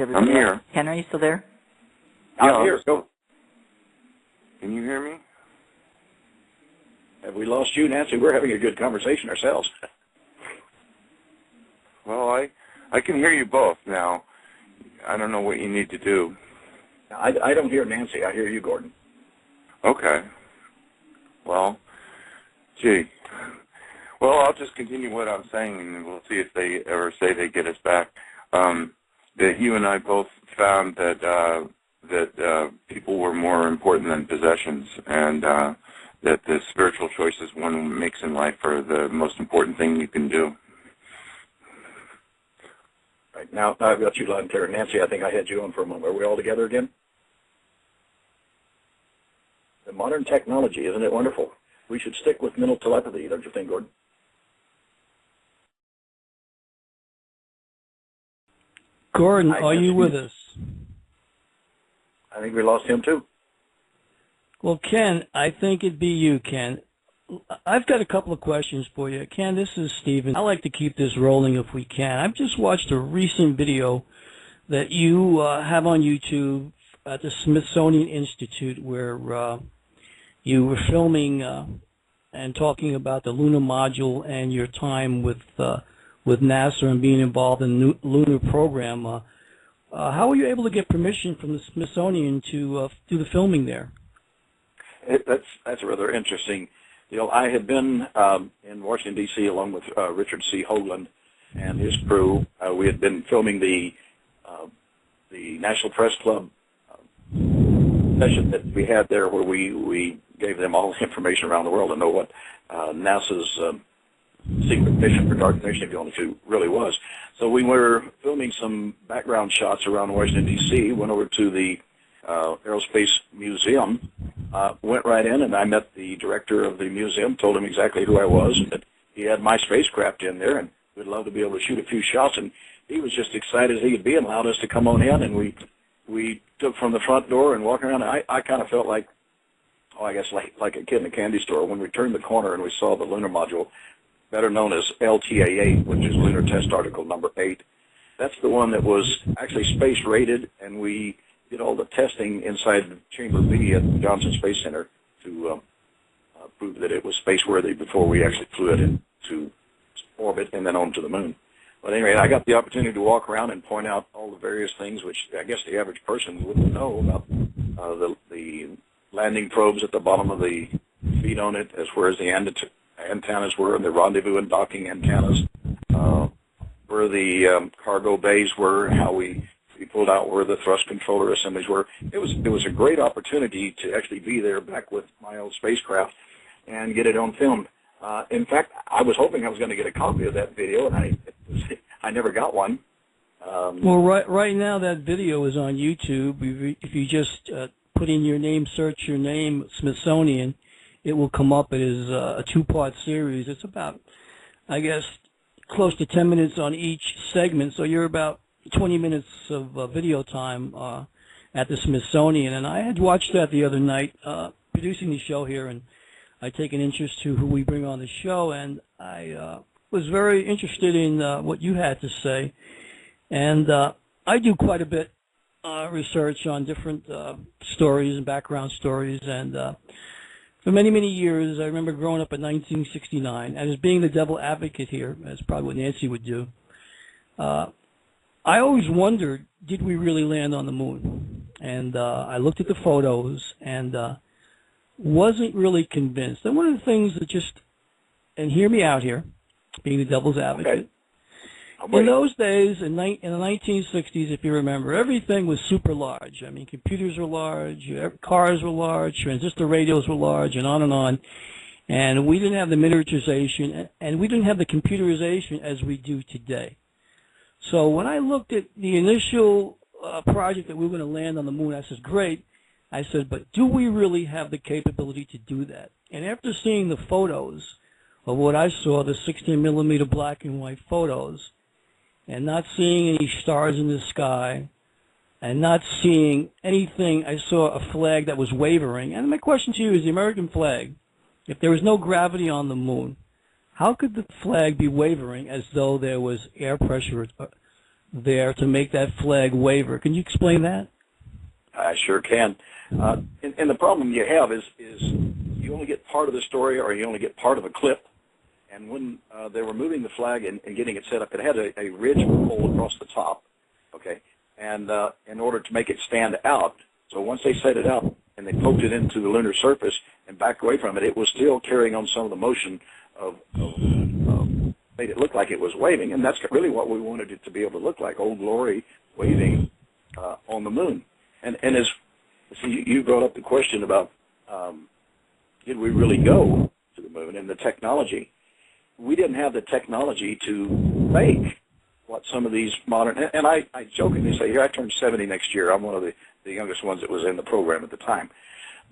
everybody I'm here. Ken, are you still there? I'm here. Go. Can you hear me? Have we lost you, Nancy? We're having a good conversation ourselves. Well, I can hear you both now. I don't know what you need to do. I don't hear Nancy. I hear you, Gordon. Okay. Well, gee. Well, I'll just continue what I'm saying, and we'll see if they ever say they get us back. That you and I both found that people were more important than possessions, and that the spiritual choices one makes in life are the most important thing you can do. Right now, I've got you loud and clear. Nancy, I think I had you on for a moment. Are we all together again? The modern technology, isn't it wonderful? We should stick with mental telepathy, don't you think, Gordon? Gordon, are you with us? I think we lost him, too. Well, Ken, I think it'd be you, Ken. I've got a couple of questions for you. Ken, this is Stephen. I like to keep this rolling if we can. I've just watched a recent video that you have on YouTube at the Smithsonian Institute where you were filming and talking about the lunar module and your time with NASA and being involved in the lunar program. How were you able to get permission from the Smithsonian to do the filming there? That's rather interesting. You know, I had been in Washington, D.C. along with Richard C. Hoagland and his crew. We had been filming the National Press Club session that we had there where we gave them all the information around the world to know what NASA's secret mission for Dark Mission, if you want to, really was. So we were filming some background shots around Washington, D.C., went over to the Aerospace Museum, went right in, and I met the director of the museum, told him exactly who I was, and that he had my spacecraft in there, and we'd love to be able to shoot a few shots. And he was just excited as he could be and allowed us to come on in, and we took from the front door and walked around. I kind of felt like, I guess like a kid in a candy store when we turned the corner and we saw the lunar module, better known as LTA-8, which is Lunar Test Article number 8. That's the one that was actually space rated, and we did all the testing inside Chamber B at the Johnson Space Center to prove that it was space-worthy before we actually flew it into orbit and then on to the moon. But anyway, I got the opportunity to walk around and point out all the various things which I guess the average person wouldn't know about the landing probes at the bottom of the feet on it, as where the antennas were, and the rendezvous and docking antennas, where the cargo bays were, how we pulled out where the thrust controller assemblies were. It was a great opportunity to actually be there back with my old spacecraft and get it on film. In fact, I was hoping I was going to get a copy of that video, and I never got one. Well, right now that video is on YouTube. If you just put in your name, search your name, Smithsonian, it will come up. It is a two-part series. It's about, I guess, close to 10 minutes on each segment, so you're about 20 minutes of video time at the Smithsonian. And I had watched that the other night, producing the show here, and I take an interest to who we bring on the show, and I was very interested in what you had to say. And I do quite a bit research on different stories and background stories, and for many, many years, I remember growing up in 1969, and as being the devil advocate here, as probably what Nancy would do, I always wondered, did we really land on the moon? And I looked at the photos and wasn't really convinced. And one of the things that just, and hear me out here, being the devil's advocate, in those days, in the 1960s, if you remember, everything was super large. I mean, computers were large, cars were large, transistor radios were large, and on and on. And we didn't have the miniaturization, and we didn't have the computerization as we do today. So when I looked at the initial project that we were going to land on the moon, I said, great. I said, but do we really have the capability to do that? And after seeing the photos of what I saw, the 16mm black and white photos, and not seeing any stars in the sky, and not seeing anything, I saw a flag that was wavering. And my question to you is the American flag, if there was no gravity on the moon, how could the flag be wavering as though there was air pressure there to make that flag waver. Can you explain that? I sure can. And the problem you have is you only get part of the story, or you only get part of a clip. And when they were moving the flag and getting it set up, it had a ridge pole across the top, okay? And in order to make it stand out, so once they set it up and they poked it into the lunar surface and backed away from it, it was still carrying on some of the motion of made it look like it was waving. And that's really what we wanted it to be able to look like, Old Glory waving on the moon. And as you brought up the question about did we really go to the moon and the technology. We didn't have the technology to make what some of these modern, and I jokingly say here, I turned 70 next year. I'm one of the youngest ones that was in the program at the time.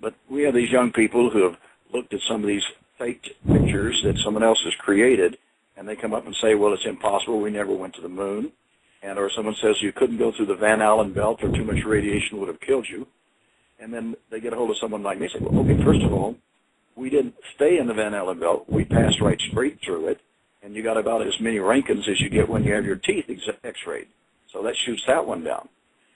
But we have these young people who have looked at some of these faked pictures that someone else has created, and they come up and say, well, it's impossible. We never went to the moon. And or someone says you couldn't go through the Van Allen belt or too much radiation would have killed you. And then they get a hold of someone like me and say, well, okay, first of all, we didn't stay in the Van Allen belt. We passed right straight through it, and you got about as many Rankins as you get when you have your teeth x-rayed. So that shoots that one down.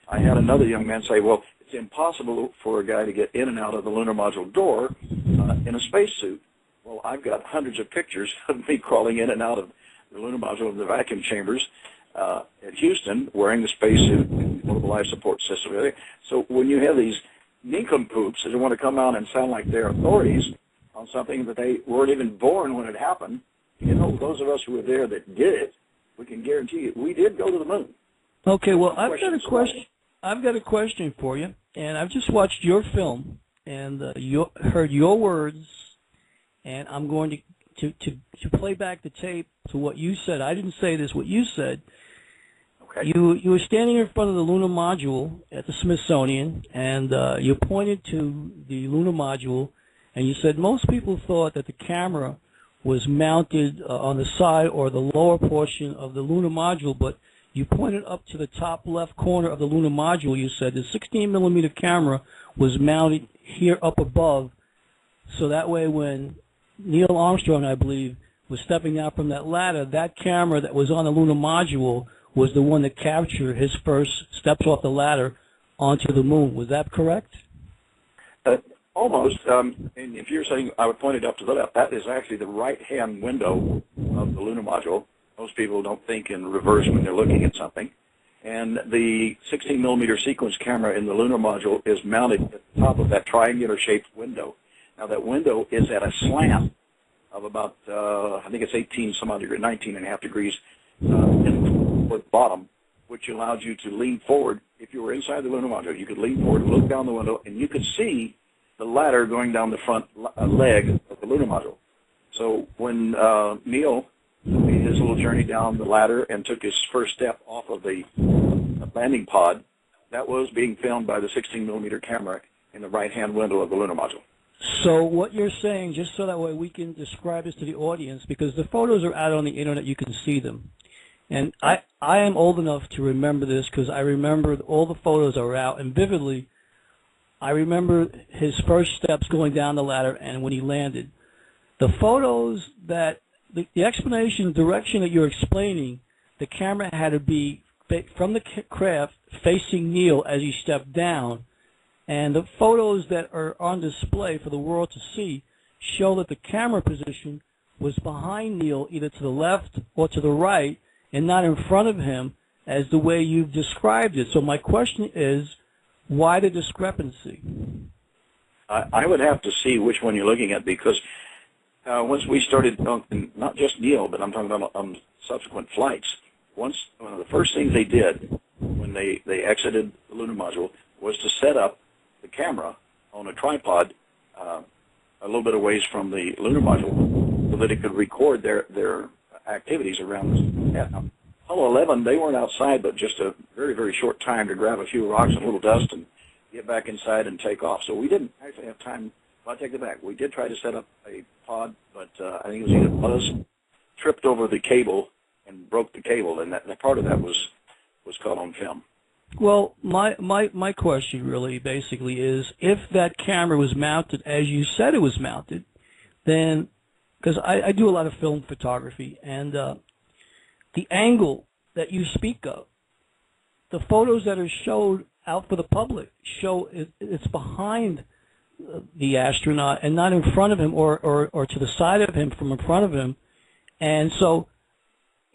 I had another young man say, well, it's impossible for a guy to get in and out of the lunar module door in a spacesuit. Well, I've got hundreds of pictures of me crawling in and out of the lunar module in the vacuum chambers at Houston wearing the spacesuit and one of the life support systems. So when you have these nincompoops that want to come out and sound like they're authorities on something that they weren't even born when it happened, you know, those of us who were there that did it, we can guarantee you, we did go to the moon. Okay, well, I've got a question. I've got a question for you, and I've just watched your film and heard your words, and I'm going to play back the tape to what you said. I didn't say this. What you said. Okay. You were standing in front of the lunar module at the Smithsonian, and you pointed to the lunar module, and you said most people thought that the camera was mounted on the side or the lower portion of the lunar module, but you pointed up to the top left corner of the lunar module. You said the 16-millimeter camera was mounted here up above, so that way when Neil Armstrong, I believe, was stepping out from that ladder, that camera that was on the lunar module was the one that captured his first steps off the ladder onto the moon. Was that correct? Almost. And if you're saying I would point it up to the left, that is actually the right-hand window of the lunar module. Most people don't think in reverse when they're looking at something. And the 16-millimeter sequence camera in the lunar module is mounted at the top of that triangular-shaped window. Now, that window is at a slant of about, I think it's 18-some-odd degrees, 19.5 degrees in the bottom, which allowed you to lean forward. If you were inside the lunar module, you could lean forward, look down the window, and you could see the ladder going down the front leg of the lunar module. So when Neil made his little journey down the ladder and took his first step off of the landing pod, that was being filmed by the 16-millimeter camera in the right-hand window of the lunar module. So what you're saying, just so that way we can describe this to the audience, because the photos are out on the internet, you can see them. And I am old enough to remember this because I remember all the photos are out, and vividly, I remember his first steps going down the ladder and when he landed. The photos that, the explanation, direction that you're explaining, the camera had to be from the craft facing Neil as he stepped down. And the photos that are on display for the world to see show that the camera position was behind Neil, either to the left or to the right, and not in front of him as the way you've described it. So my question is, why the discrepancy? I would have to see which one you're looking at, because once we started, not just Neil, but I'm talking about subsequent flights, one of the first things they did when they exited the lunar module was to set up the camera on a tripod a little bit away from the lunar module so that it could record their activities around this. Now, Apollo 11, they weren't outside but just a very, very short time to grab a few rocks and a little dust and get back inside and take off. So we didn't actually have time. Well, I take it back. We did try to set up a pod, but I think it was either Buzz tripped over the cable and broke the cable, and that part of that was caught on film. Well, my question really basically is, if that camera was mounted as you said it was mounted, then, because I do a lot of film photography, and the angle that you speak of the photos that are showed out for the public show it's behind the astronaut and not in front of him or to the side of him from in front of him. And so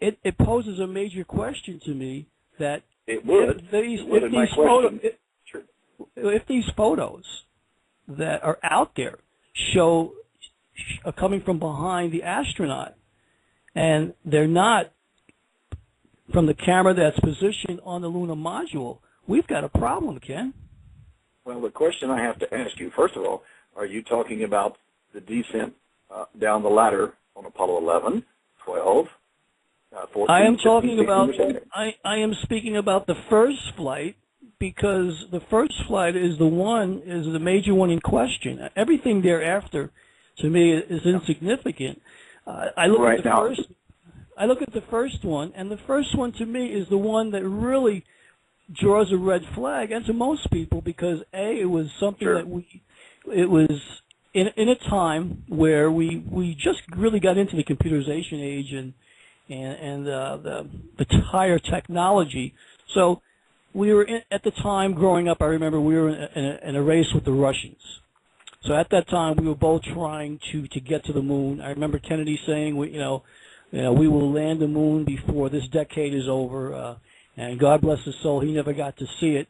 it poses a major question to me that It would. If these photos that are out there show are coming from behind the astronaut and they're not from the camera that's positioned on the lunar module, we've got a problem, Ken. Well, the question I have to ask you, first of all, are you talking about the descent down the ladder on Apollo 11, 12, 14, I am 15, talking 16, about, 17? I am speaking about the first flight, because the first flight is the major one in question. Everything thereafter, to me, is insignificant. I look at the first one, and the first one to me is the one that really draws a red flag, and to most people, because it was something Sure. that it was in a time where we just really got into the computerization age and the higher technology. So we were at the time growing up. I remember we were in a race with the Russians. So at that time, we were both trying to get to the moon. I remember Kennedy saying, we will land the moon before this decade is over. And God bless his soul, he never got to see it.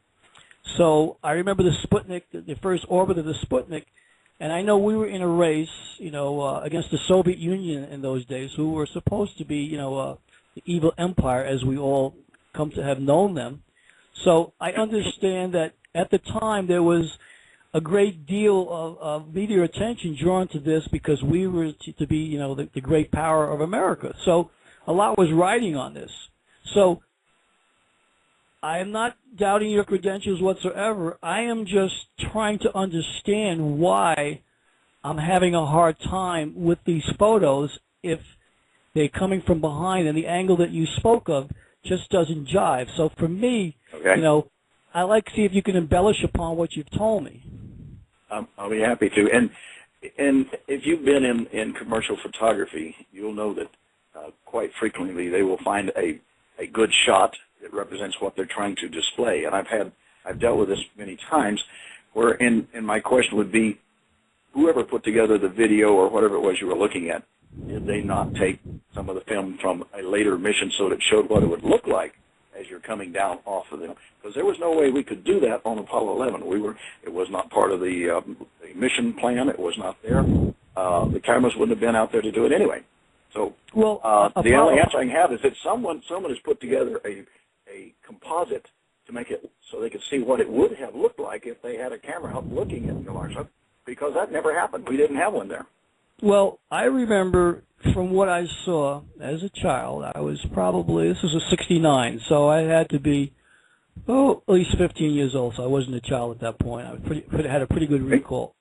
So I remember the Sputnik, the first orbit of the Sputnik, and I know we were in a race, against the Soviet Union in those days, who were supposed to be, the evil empire as we all come to have known them. So I understand that at the time there was a great deal of media attention drawn to this because we were to be, the great power of America. So a lot was riding on this. So I am not doubting your credentials whatsoever. I am just trying to understand why I'm having a hard time with these photos if they're coming from behind and the angle that you spoke of just doesn't jive. So for me, Okay. I like to see if you can embellish upon what you've told me. I'll be happy to. And if you've been in commercial photography, you'll know that quite frequently they will find a good shot that represents what they're trying to display. And I've dealt with this many times, where in my question would be, whoever put together the video or whatever it was you were looking at, did they not take some of the film from a later mission so that it showed what it would look like as you're coming down off of them? Because there was no way we could do that on Apollo 11. It was not part of the mission plan. It was not there. The cameras wouldn't have been out there to do it anyway. So the only answer I can have is that someone has put together a composite to make it so they could see what it would have looked like if they had a camera out looking at Mars, because that never happened. We didn't have one there. Well, I remember from what I saw as a child, I was this was a 69, so I had to be, at least 15 years old, so I wasn't a child at that point. I had a pretty good recall.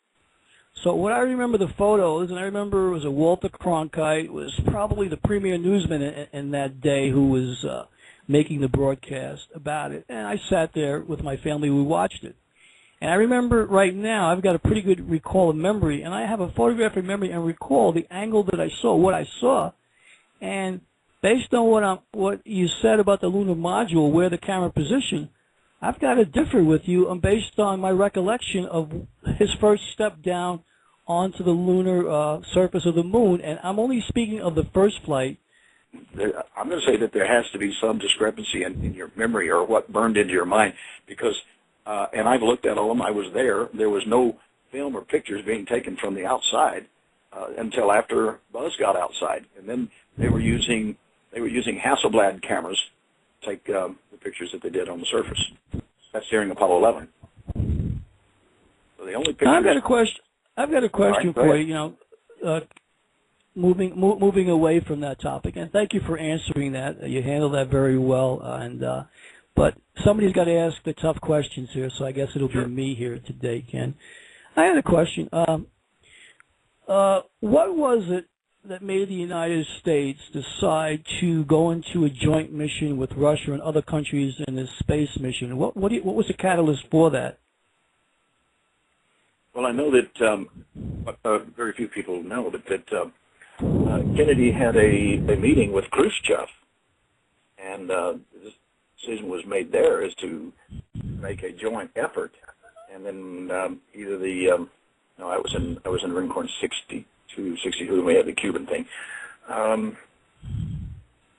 So what I remember the photos, and I remember it was a Walter Cronkite, was probably the premier newsman in that day who was making the broadcast about it. And I sat there with my family, we watched it. And I remember right now, I've got a pretty good recall of memory, and I have a photographic memory and recall the angle that I saw, what I saw. And based on what you said about the lunar module, where the camera positioned, I've got to differ with you based on my recollection of his first step down onto the lunar surface of the moon. And I'm only speaking of the first flight. I'm going to say that there has to be some discrepancy in your memory or what burned into your mind, because, and I've looked at all of them, I was there. There was no film or pictures being taken from the outside until after Buzz got outside. And then they were using Hasselblad cameras to take the pictures that they did on the surface. That's during Apollo 11. So the only pictures... I've got a question for you. Moving away from that topic, and thank you for answering that. You handled that very well. But somebody's got to ask the tough questions here, so I guess it'll be me here today, Ken. I had a question. What was it that made the United States decide to go into a joint mission with Russia and other countries in this space mission? What was the catalyst for that? Well, I know that very few people know that Kennedy had a meeting with Khrushchev, and decision was made there is to make a joint effort, and then either the no, I was in Ringhorn 62, 62 when we had the Cuban thing.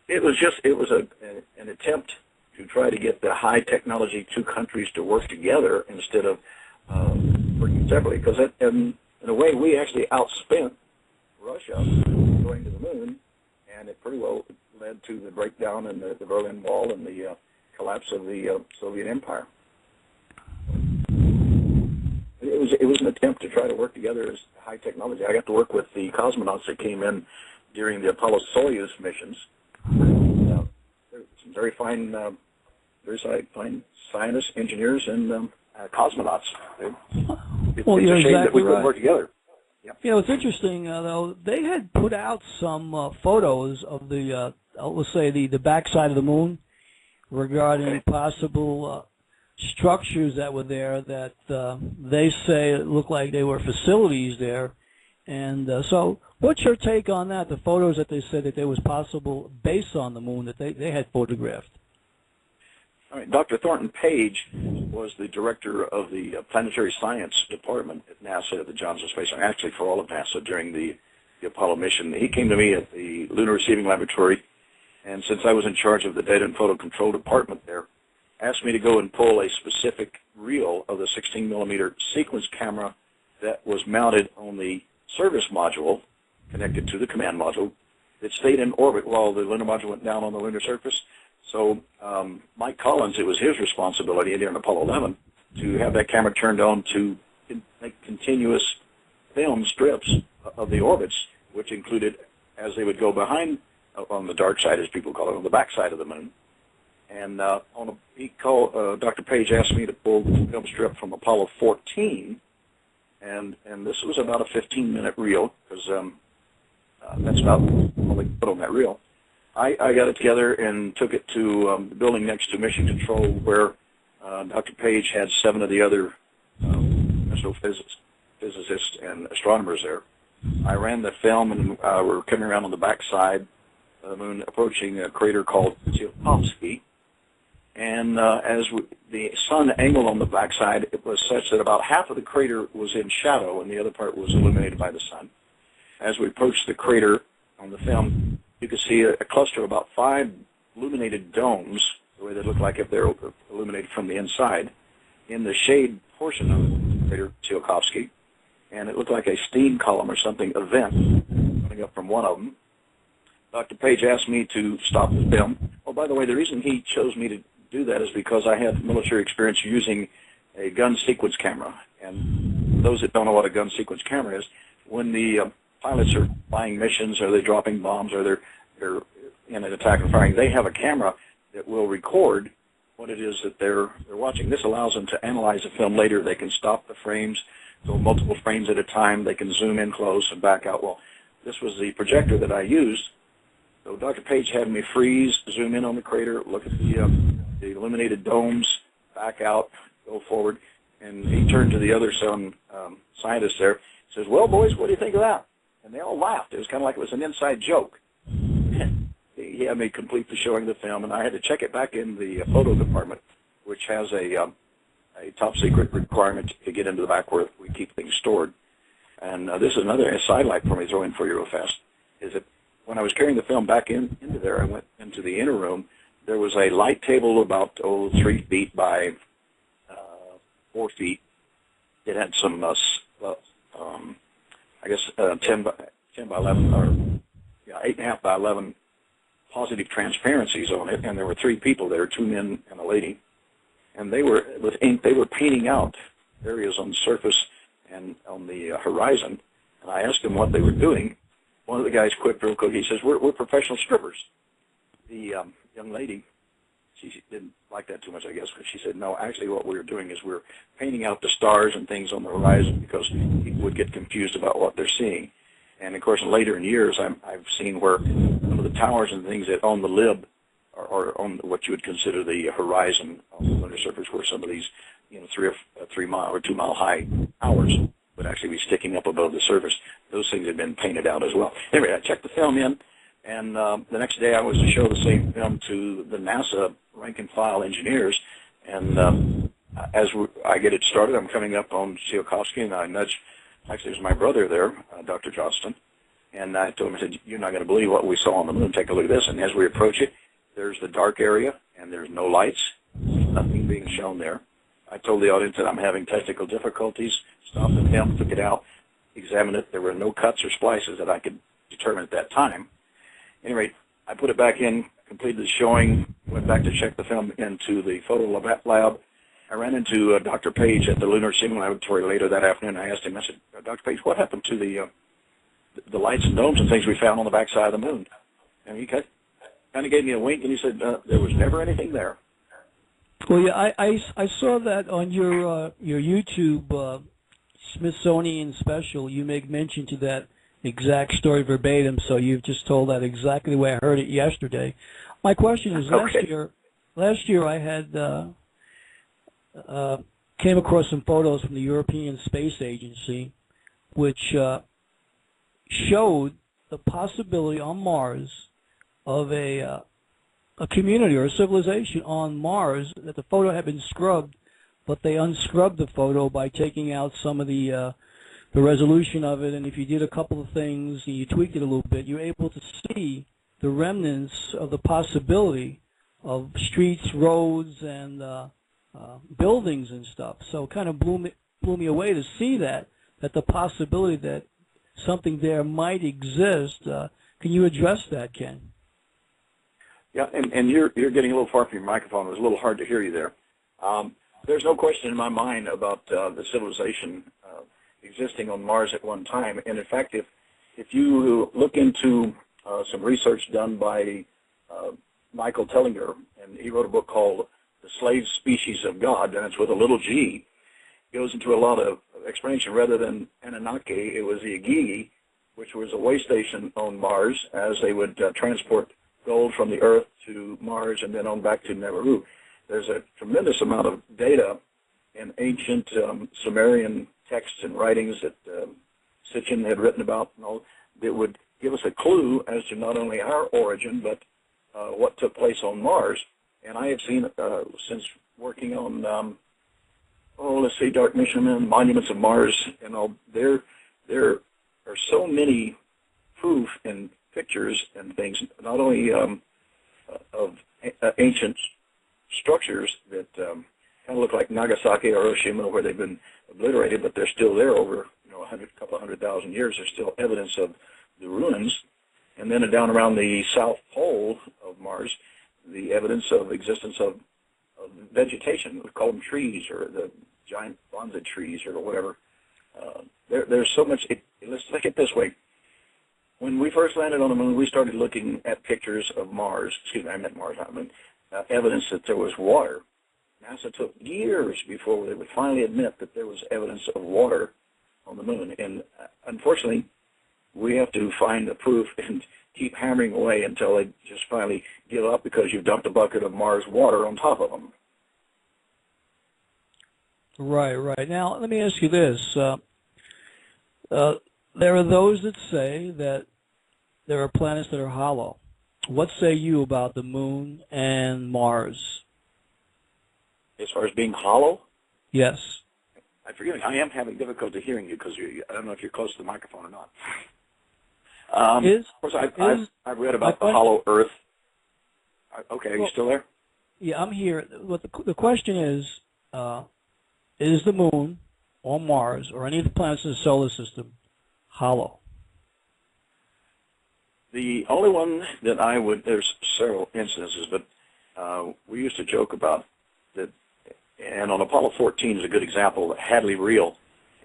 It was an attempt to try to get the high technology two countries to work together instead of working separately, because in a way we actually outspent Russia going to the moon, and it pretty well led to the breakdown in the Berlin Wall and the collapse of the Soviet Empire. It was an attempt to try to work together as high technology. I got to work with the cosmonauts that came in during the Apollo-Soyuz missions. Some very fine scientists, engineers, and cosmonauts. It's a shame that we couldn't work together. Yep. You know, it's interesting, though. They had put out some photos of the, let's say, the backside of the moon regarding possible structures that were there that they say it looked like they were facilities there. And so what's your take on that, the photos that they said that there was possible base on the moon that they had photographed? All right. Dr. Thornton Page was the director of the Planetary Science Department at NASA at the Johnson Space Center, actually for all of NASA during the Apollo mission. He came to me at the Lunar Receiving Laboratory, and since I was in charge of the Data and Photo Control Department there, asked me to go and pull a specific reel of the 16-millimeter sequence camera that was mounted on the service module connected to the command module that stayed in orbit while the lunar module went down on the lunar surface. So Mike Collins, it was his responsibility during Apollo 11 to have that camera turned on to make continuous film strips of the orbits, which included, as they would go behind, on the dark side, as people call it, on the back side of the moon. And Dr. Page asked me to pull the film strip from Apollo 14, and this was about a 15-minute reel, because that's about all they put on that reel. I got it together and took it to the building next to Mission Control, where Dr. Page had 7 of the other astrophysicists and astronomers there. I ran the film, and we're coming around on the back side of the moon, approaching a crater called Tsiolkovsky. And the sun angled on the backside, it was such that about half of the crater was in shadow and the other part was illuminated by the sun. As we approached the crater on the film, you could see a cluster of about 5 illuminated domes, the way they look like if they're illuminated from the inside, in the shade portion of the crater Tsiolkovsky. And it looked like a steam column or something, a vent coming up from one of them. Dr. Page asked me to stop the film. Oh, by the way, the reason he chose me to do that is because I had military experience using a gun sequence camera. And for those that don't know what a gun sequence camera is, when the pilots are flying missions, or they're dropping bombs, or they're in an attack and firing, they have a camera that will record what it is that they're watching. This allows them to analyze the film later. They can stop the frames, go multiple frames at a time. They can zoom in close and back out. Well, this was the projector that I used. So Dr. Page had me freeze, zoom in on the crater, look at the illuminated domes, back out, go forward, and he turned to the other scientists there. He says, "Well, boys, what do you think of that?" And they all laughed. It was kind of like it was an inside joke. He had me complete the showing the film, and I had to check it back in the photo department, which has a top-secret requirement to get into the back where we keep things stored. And this is another sidelight for me, throw in for you real fast, is that when I was carrying the film back into there, I went into the inner room. There was a light table about 3 feet by 4 feet. It had some, 10 by 11, or 8.5 by 11 positive transparencies on it, and there were 3 people there, 2 men and a lady, and they were, with ink, they were painting out areas on the surface and on the horizon, and I asked them what they were doing. One of the guys quipped real quick. He says, we're professional strippers. The young lady, she didn't like that too much, I guess, but she said, no, actually what we were doing is we're painting out the stars and things on the horizon because people would get confused about what they're seeing. And, of course, later in years, I've seen where some of the towers and things that on the lib are on what you would consider the horizon on the lunar surface, where some of these, 3 mile or 2 mile high towers would actually be sticking up above the surface. Those things had been painted out as well. Anyway, I checked the film in, and the next day I was to show the same film to the NASA rank and file engineers. And I get it started, I'm coming up on Tsiolkovsky, and I nudged, actually it was my brother there, Dr. Johnston, and I told him, I said, you're not going to believe what we saw on the moon. Take a look at this. And as we approach it, there's the dark area, and there's no lights, nothing being shown there. I told the audience that I'm having technical difficulties, stopped the film, took it out, examined it. There were no cuts or splices that I could determine at that time. Anyway, I put it back in, completed the showing, went back to check the film into the photo lab. I ran into Dr. Page at the Lunar Signal Laboratory later that afternoon. I asked him, I said, Dr. Page, what happened to the lights and domes and things we found on the backside of the moon? And he kind of gave me a wink, and he said, there was never anything there. Well, yeah, I saw that on your YouTube Smithsonian special. You make mention to that exact story verbatim, so you've just told that exactly the way I heard it yesterday. My question is, last year I had came across some photos from the European Space Agency, which showed the possibility on Mars of a community or a civilization on Mars, that the photo had been scrubbed, but they unscrubbed the photo by taking out some of the resolution of it, and if you did a couple of things and you tweaked it a little bit, you're able to see the remnants of the possibility of streets, roads, and buildings and stuff. So it kind of blew me away to see that the possibility that something there might exist. Can you address that, Ken? Yeah, and you're getting a little far from your microphone. It was a little hard to hear you there. There's no question in my mind about the civilization existing on Mars at one time. And in fact, if you look into some research done by Michael Tellinger, and he wrote a book called The Slave Species of God, and it's with a little g, goes into a lot of explanation. Rather than Anunnaki, it was the Igigi, which was a way station on Mars, as they would transport gold from the Earth to Mars and then on back to Nauru. There's a tremendous amount of data in ancient Sumerian texts and writings that Sitchin had written about, and all, that would give us a clue as to not only our origin, but what took place on Mars. And I have seen, since working on, Dark Mission and Monuments of Mars, and all, there are so many proof and pictures and things, not only of ancient structures that kind of look like Nagasaki or Hiroshima, where they've been obliterated, but they're still there over a couple 100,000 years. There's still evidence of the ruins. And then down around the south pole of Mars, the evidence of existence of vegetation. We call them trees, or the giant bonsai trees, or whatever. There's so much. Let's look at it this way. When we first landed on the moon, we started looking at pictures of Mars. Excuse me, I meant Mars. I meant evidence that there was water. NASA took years before they would finally admit that there was evidence of water on the moon. And unfortunately, we have to find the proof and keep hammering away until they just finally give up because you've dumped a bucket of Mars water on top of them. Right. Now, let me ask you this. There are those that say that there are planets that are hollow. What say you about the moon and Mars? As far as being hollow? Yes. I am having difficulty hearing you because I don't know if you're close to the microphone or not. Of course, I've read about the hollow Earth. Okay, are you still there? Yeah, I'm here. What the question is the moon or Mars or any of the planets in the solar system hollow? The only one that there's several instances, but we used to joke about that, and on Apollo 14 is a good example, Hadley Reel.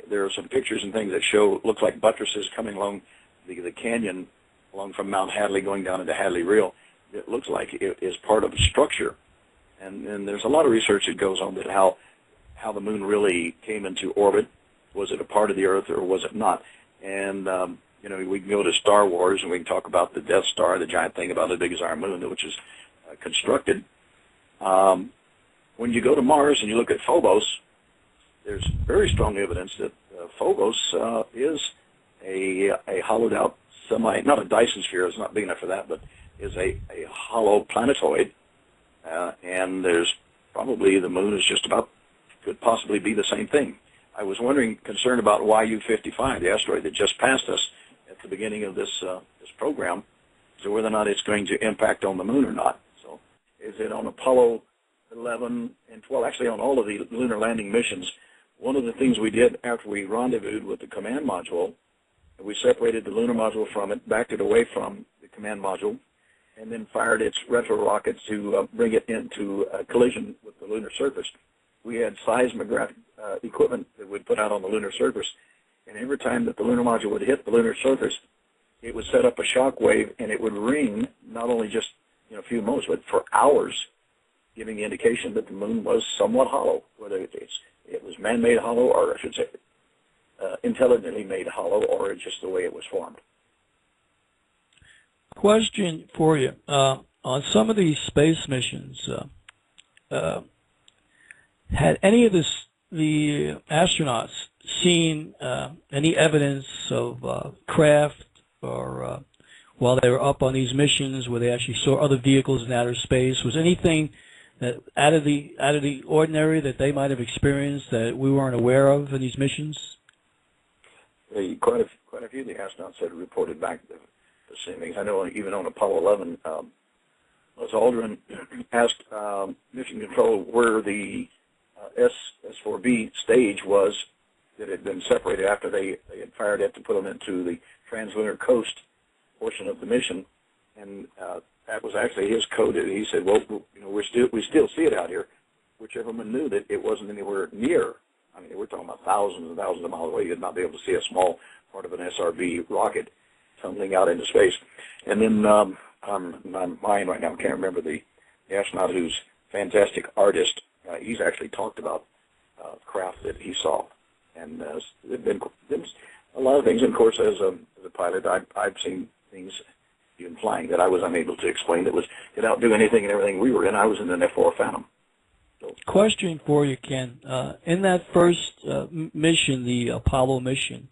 There are some pictures and things that look like buttresses coming along the canyon along from Mount Hadley going down into Hadley Reel. It looks like it is part of a structure. And there's a lot of research that goes on that how the moon really came into orbit. Was it a part of the Earth or was it not? And, we can go to Star Wars and we can talk about the Death Star, the giant thing about as big as our moon, which is constructed. When you go to Mars and you look at Phobos, there's very strong evidence that Phobos is a hollowed out not a Dyson sphere, it's not big enough for that, but is a hollow planetoid. and there's probably the moon is just about, could possibly be the same thing. I was concerned about YU-55, the asteroid that just passed us at the beginning of this program, so whether or not it's going to impact on the moon or not. So is it on Apollo 11 and 12, actually on all of the lunar landing missions? One of the things we did after we rendezvoused with the command module, we separated the lunar module from it, backed it away from the command module, and then fired its retro rockets to bring it into a collision with the lunar surface. We had seismographic equipment that we'd put out on the lunar surface, and every time that the lunar module would hit the lunar surface, it would set up a shock wave, and it would ring not only just a few moments, but for hours, giving the indication that the moon was somewhat hollow, whether it was man-made hollow, or I should say intelligently made hollow, or just the way it was formed. Question for you. On some of these space missions, had any of the astronauts seen any evidence of craft, or while they were up on these missions where they actually saw other vehicles in outer space? Was anything that out of the ordinary that they might have experienced that we weren't aware of in these missions? Quite a few of the astronauts had reported back the same things. I know even on Apollo 11, Buzz Aldrin asked Mission Control where the S4B stage was that had been separated after they had fired it to put them into the translunar coast portion of the mission, and that was actually his code. He said, "Well, we still see it out here," which everyone knew that it wasn't anywhere near. I mean, we're talking about thousands and thousands of miles away. You'd not be able to see a small part of an SRB rocket tumbling out into space. And then my mind right now, I can't remember the astronaut who's fantastic artist. He's actually talked about craft that he saw. And there's been a lot of things. And of course, as a pilot, I've seen things even flying that I was unable to explain that could outdo anything and everything we were in. I was in an F-4 Phantom. So. Question for you, Ken. In that first mission, the Apollo mission,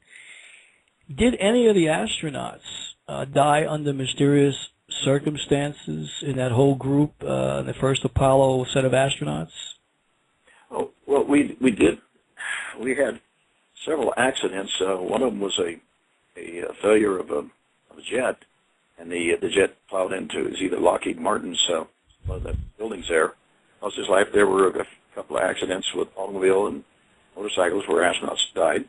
did any of the astronauts die under mysterious circumstances in that whole group, the first Apollo set of astronauts? Oh, well, we did. We had several accidents. One of them was a failure of a jet, and the jet plowed into either Lockheed Martin's one of the buildings there. Lost his life. There were a couple of accidents with automobile and motorcycles where astronauts died.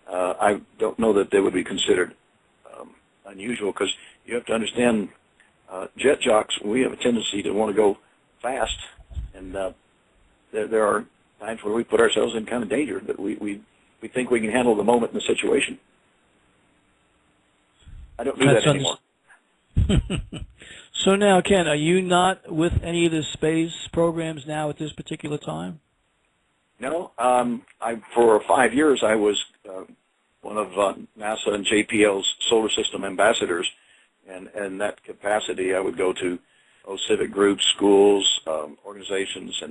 I don't know that they would be considered unusual, because you have to understand, jet jocks, we have a tendency to want to go fast, and there are times where we put ourselves in kind of danger that we think we can handle the moment and the situation. I don't do that anymore. So now, Ken, are you not with any of the space programs now at this particular time? No. For 5 years, I was one of NASA and JPL's solar system ambassadors, and in that capacity, I would go to civic groups, schools, organizations,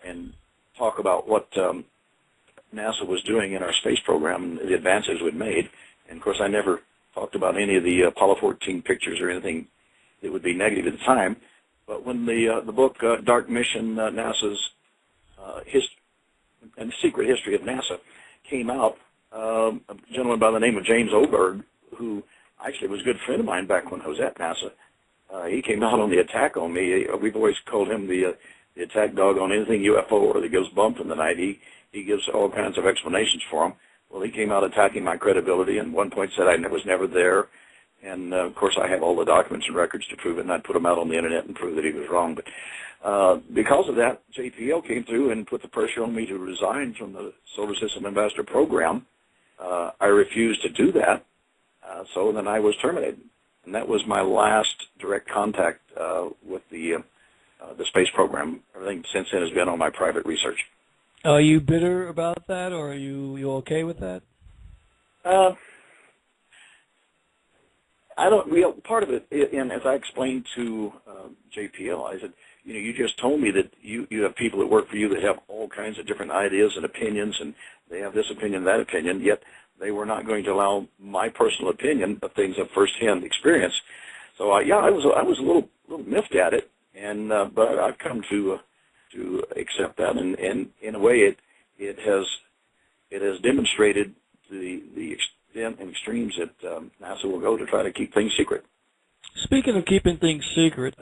and talk about what NASA was doing in our space program and the advances we'd made. And of course, I never talked about any of the Apollo 14 pictures or anything that would be negative at the time. But when the book Dark Mission, NASA's History and the Secret History of NASA came out, a gentleman by the name of James Oberg, who actually was a good friend of mine back when I was at NASA, he came out on the attack on me. We've always called him the attack dog on anything UFO or that goes bump in the night. He gives all kinds of explanations for them. Well, he came out attacking my credibility, and at one point said I was never there. And, of course, I have all the documents and records to prove it, and I'd put them out on the Internet and prove that he was wrong. But because of that, JPL came through and put the pressure on me to resign from the Solar System Ambassador Program. I refused to do that, so then I was terminated. And that was my last direct contact with the space program. Everything since then has been on my private research. Are you bitter about that, or are you okay with that? I don't. Part of it, and as I explained to JPL, I said, you just told me that you have people that work for you that have all kinds of different ideas and opinions, and they have this opinion, that opinion, yet they were not going to allow my personal opinion of things of firsthand experience. So I was a little miffed at it, and but I've come to accept that, and in a way, it has demonstrated the extent and extremes that NASA will go to try to keep things secret. Speaking of keeping things secret,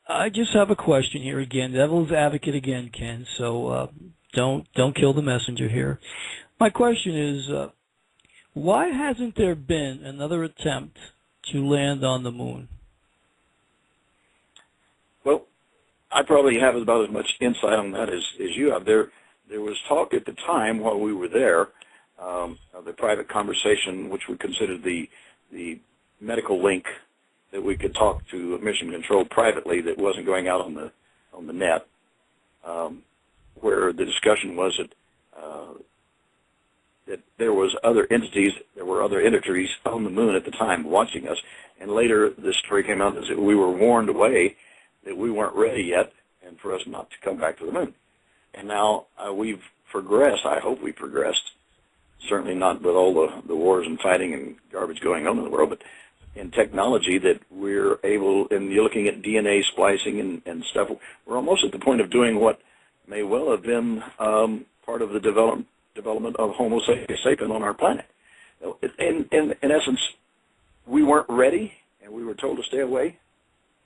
I just have a question here again. Devil's advocate again, Ken. So don't kill the messenger here. My question is, why hasn't there been another attempt to land on the moon? Well, I probably have about as much insight on that as you have. There was talk at the time while we were there, of the private conversation, which we considered the medical link, that we could talk to mission control privately that wasn't going out on the net, where the discussion was that there were other entities on the moon at the time watching us, and later this story came out that we were warned away that we weren't ready yet, and for us not to come back to the moon. And now we've progressed. I hope we progressed. Certainly not with all the wars and fighting and garbage going on in the world, but in technology that we're able, and you're looking at DNA splicing and stuff, we're almost at the point of doing what may well have been part of the development of Homo sapien on our planet. In essence, we weren't ready, and we were told to stay away,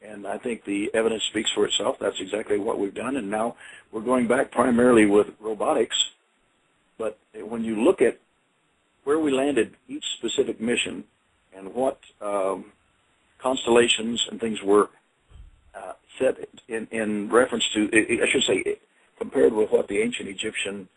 and I think the evidence speaks for itself. That's exactly what we've done, and now we're going back primarily with robotics. But when you look at where we landed each specific mission and what constellations and things were set in reference to, I should say, compared with what the ancient Egyptian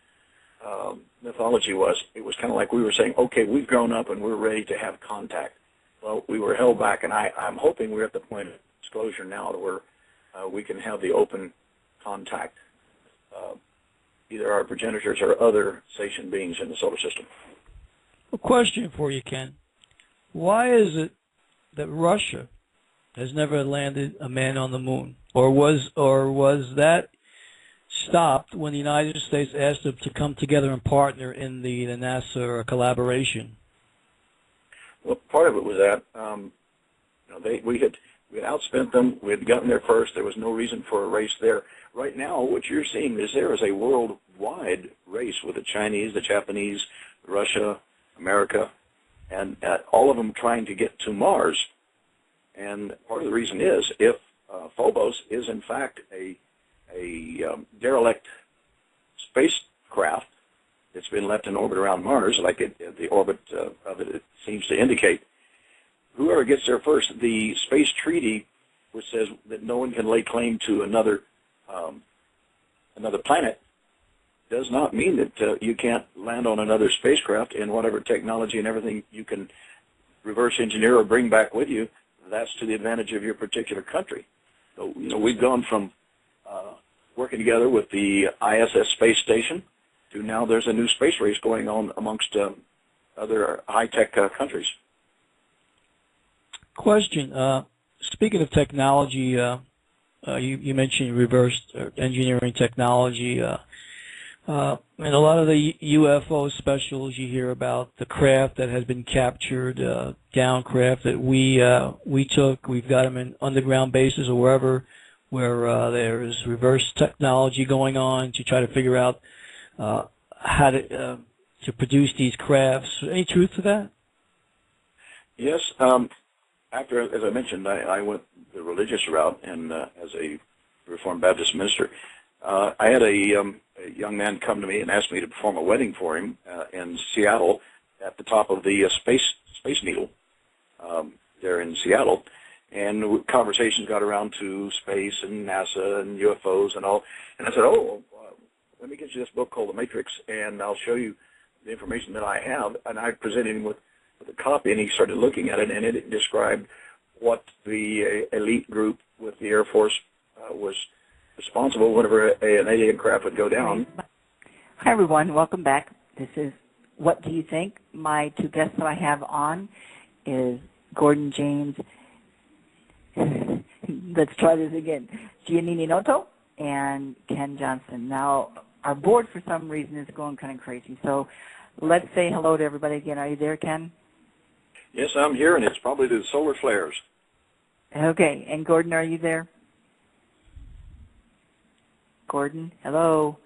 mythology was, it was kind of like we were saying, okay, we've grown up and we're ready to have contact. Well, we were held back, and I'm hoping we're at the point of disclosure now to where we can have the open contact, either our progenitors or other sentient beings in the solar system. A question for you, Ken. Why is it that Russia has never landed a man on the moon? Or was that stopped when the United States asked them to come together and partner in the NASA collaboration? Well, part of it was that we had outspent them. We had gotten there first. There was no reason for a race there. Right now, what you're seeing is there is a worldwide race with the Chinese, the Japanese, Russia, America, and all of them trying to get to Mars. And part of the reason is if Phobos is in fact a derelict spacecraft that's been left in orbit around Mars, like the orbit of it seems to indicate, whoever gets there first, the space treaty, which says that no one can lay claim to another planet, does not mean that you can't land on another spacecraft, and whatever technology and everything you can reverse engineer or bring back with you, that's to the advantage of your particular country. So, we've gone from working together with the ISS space station to now there's a new space race going on amongst other high-tech countries. Question. Speaking of technology, you mentioned reverse engineering technology. And a lot of the UFO specials you hear about, the craft that has been captured, down craft that we took, we've got them in underground bases or wherever where there is reverse technology going on to try to figure out how to produce these crafts. Any truth to that? Yes. After, as I mentioned, I went the religious route, and as a Reformed Baptist minister, I had a young man come to me and ask me to perform a wedding for him in Seattle at the top of the Space Needle there in Seattle. And conversations got around to space and NASA and UFOs and all. And I said, let me get you this book called The Matrix, and I'll show you the information that I have. And I presented him with a copy, and he started looking at it, and it described what the elite group with the Air Force was responsible whenever an alien craft would go down. Hi, everyone. Welcome back. This is What Do You Think? My two guests that I have on is Gordon James. Let's try this again. Giannini Noto and Ken Johnson. Now, our board, for some reason, is going kind of crazy. So let's say hello to everybody again. Are you there, Ken? Yes, I'm here, and it's probably the solar flares. Okay. And Gordon, are you there? Gordon. Hello.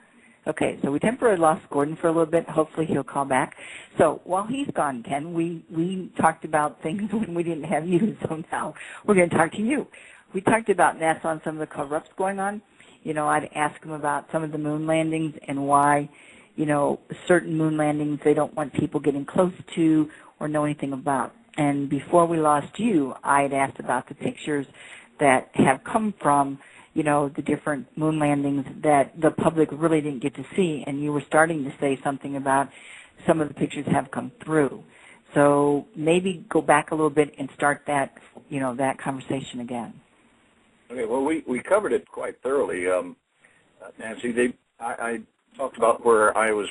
Okay, so we temporarily lost Gordon for a little bit. Hopefully he'll call back. So while he's gone, Ken, we talked about things when we didn't have you, so now we're going to talk to you. We talked about NASA and some of the cover-ups going on. You know, I'd ask him about some of the moon landings and why, you know, certain moon landings they don't want people getting close to or know anything about. And before we lost you, I'd asked about the pictures that have come from, you know, the different moon landings that the public really didn't get to see, and you were starting to say something about some of the pictures have come through. So maybe go back a little bit and start that, you know, that conversation again. Okay, well, we covered it quite thoroughly, Nancy. I talked about where I was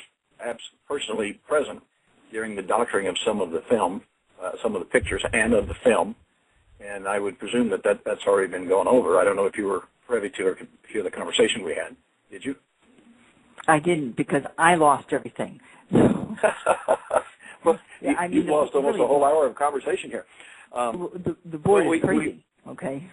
personally present during the doctoring of some of the film, some of the pictures and of the film, and I would presume that's already been gone over. I don't know if you were privy to or hear the conversation we had. Did you? I didn't, because I lost everything. Well, yeah, I mean, you've lost almost a whole hour of conversation here. The board is crazy, okay?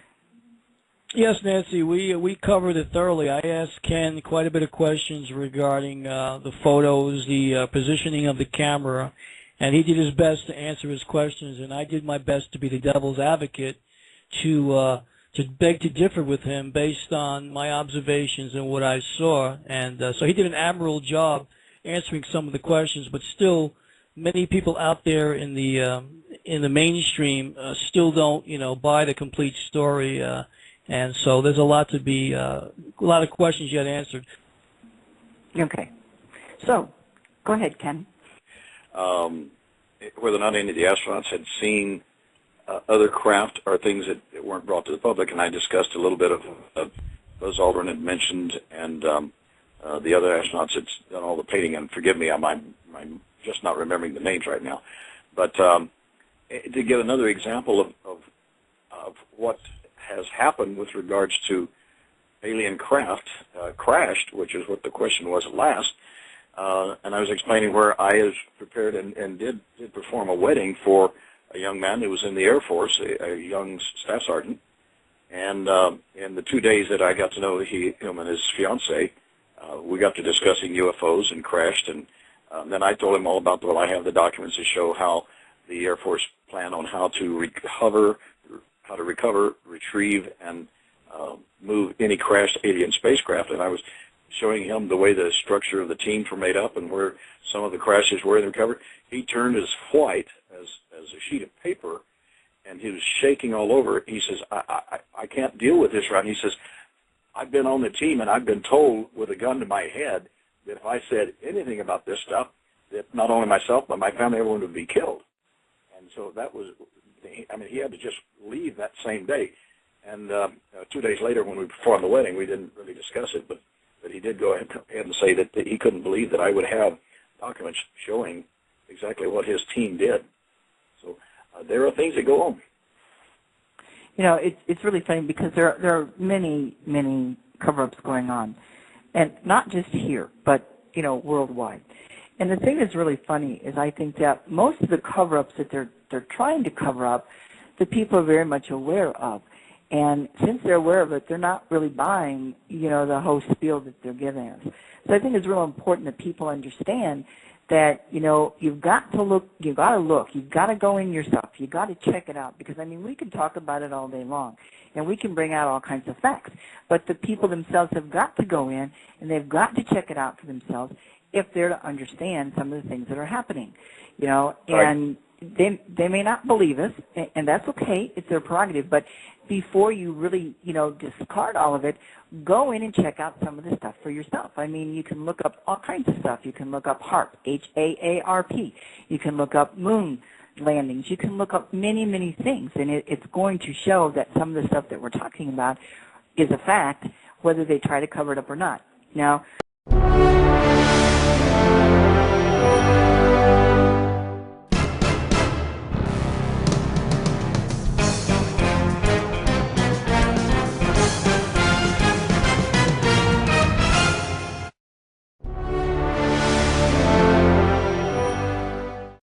Yes, Nancy, we covered it thoroughly. I asked Ken quite a bit of questions regarding the photos, the positioning of the camera, and he did his best to answer his questions, and I did my best to be the devil's advocate to beg to differ with him based on my observations and what I saw. And so he did an admirable job answering some of the questions, but still many people out there in the mainstream still don't, you know, buy the complete story. And so there's a lot of questions yet answered. Okay. So go ahead, Ken. Whether or not any of the astronauts had seen other craft or things that weren't brought to the public, and I discussed a little bit of Buzz Aldrin had mentioned, and the other astronauts had done all the painting. And forgive me, I'm just not remembering the names right now. But to give another example of what has happened with regards to alien craft crashed, which is what the question was at last, and I was explaining where I was prepared and did perform a wedding for a young man who was in the Air Force, a young staff sergeant. And in the 2 days that I got to know him and his fiancee, we got to discussing UFOs and crashed. And then I told him all about, well, I have the documents to show how the Air Force plan on how to recover, retrieve, and move any crashed alien spacecraft. And I was showing him the way the structure of the teams were made up and where some of the crashes were in the recovery. He turned as white as a sheet of paper, and he was shaking all over. He says, I can't deal with this right. He says, I've been on the team, and I've been told with a gun to my head that if I said anything about this stuff, that not only myself, but my family, everyone would be killed. And so that was, I mean, he had to just leave that same day. And 2 days later, when we performed the wedding, we didn't really discuss it, but he did go ahead and say that he couldn't believe that I would have documents showing exactly what his team did. So there are things that go on. You know, it's really funny because there are many cover-ups going on, and not just here, but you know, worldwide. And the thing that's really funny is I think that most of the cover-ups that they're trying to cover up, the people are very much aware of. And since they're aware of it, they're not really buying, you know, the whole spiel that they're giving us. So I think it's real important that people understand that, you know, you've got to look, you've got to go in yourself, you've got to check it out, because, I mean, we can talk about it all day long, and we can bring out all kinds of facts, but the people themselves have got to go in, and they've got to check it out for themselves if they're to understand some of the things that are happening, you know, and they may not believe us, and that's okay, it's their prerogative, but before you really, you know, discard all of it, go in and check out some of the stuff for yourself. I mean, you can look up all kinds of stuff. You can look up HAARP, H-A-A-R-P. You can look up moon landings. You can look up many things, and it's going to show that some of the stuff that we're talking about is a fact, whether they try to cover it up or not. Now,